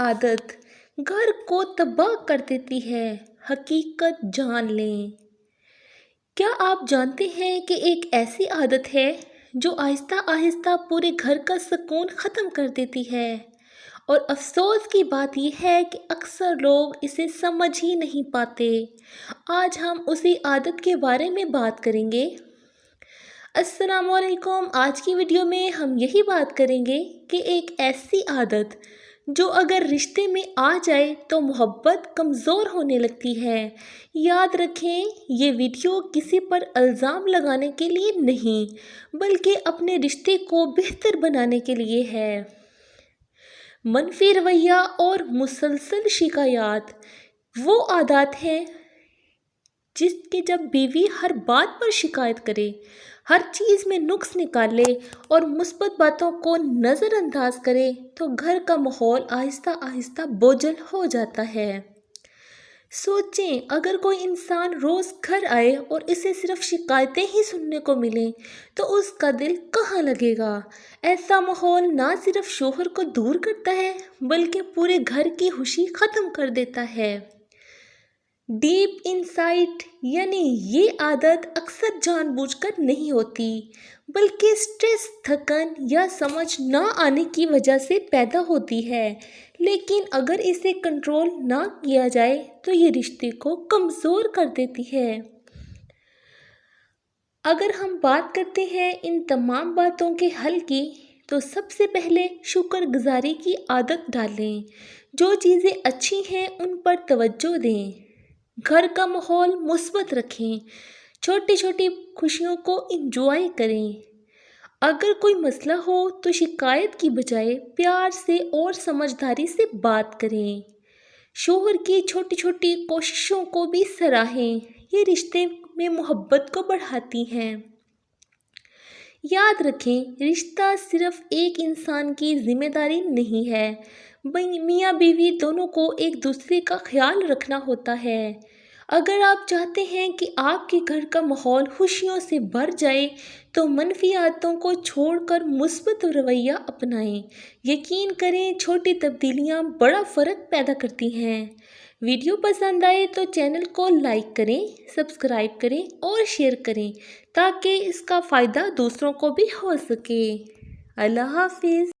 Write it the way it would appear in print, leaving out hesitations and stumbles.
आदत घर को तबाह कर देती है। हकीकत जान लें। क्या आप जानते हैं कि एक ऐसी आदत है जो आहिस्ता आहिस्ता पूरे घर का सुकून ख़त्म कर देती है। और अफसोस की बात यह है कि अक्सर लोग इसे समझ ही नहीं पाते। आज हम उसी आदत के बारे में बात करेंगे। अस्सलामुअलैकुम। आज की वीडियो में हम यही बात करेंगे कि एक ऐसी आदत जो अगर रिश्ते में आ जाए तो मोहब्बत कमज़ोर होने लगती है। याद रखें, ये वीडियो किसी पर इल्ज़ाम लगाने के लिए नहीं, बल्कि अपने रिश्ते को बेहतर बनाने के लिए है। मनफी रवैया और मुसलसल शिकायत वो आदत हैं जिसके जब बीवी हर बात पर शिकायत करे, हर चीज़ में नुक्स निकाले और मुस्बत बातों को नज़रअंदाज करे तो घर का माहौल आहिस्ता आहिस्ता बोझल हो जाता है। सोचें, अगर कोई इंसान रोज़ घर आए और इसे सिर्फ शिकायतें ही सुनने को मिलें तो उसका दिल कहाँ लगेगा। ऐसा माहौल ना सिर्फ शोहर को दूर करता है बल्कि पूरे घर की खुशी ख़त्म कर देता है। डीप इनसाइट यानी ये आदत अक्सर जानबूझकर नहीं होती, बल्कि स्ट्रेस, थकन या समझ ना आने की वजह से पैदा होती है। लेकिन अगर इसे कंट्रोल ना किया जाए तो ये रिश्ते को कमज़ोर कर देती है। अगर हम बात करते हैं इन तमाम बातों के हल की, तो सबसे पहले शुक्रगुजारी की आदत डालें। जो चीज़ें अच्छी हैं उन पर तवज्जो दें। घर का माहौल मुस्बत रखें। छोटी छोटी खुशियों को एंजॉय करें। अगर कोई मसला हो तो शिकायत की बजाय प्यार से और समझदारी से बात करें। शोहर की छोटी छोटी कोशिशों को भी सराहें, ये रिश्ते में मोहब्बत को बढ़ाती हैं। याद रखें, रिश्ता सिर्फ एक इंसान की जिम्मेदारी नहीं है, मियाँ बीवी दोनों को एक दूसरे का ख्याल रखना होता है। अगर आप चाहते हैं कि आपके घर का माहौल खुशियों से भर जाए तो मनफी आदतों को छोड़कर मुस्बत रवैया अपनाएं। यकीन करें, छोटी तब्दीलियां बड़ा फ़र्क पैदा करती हैं। वीडियो पसंद आए तो चैनल को लाइक करें, सब्सक्राइब करें और शेयर करें ताकि इसका फ़ायदा दूसरों को भी हो सके। अल्लाह हाफिज़।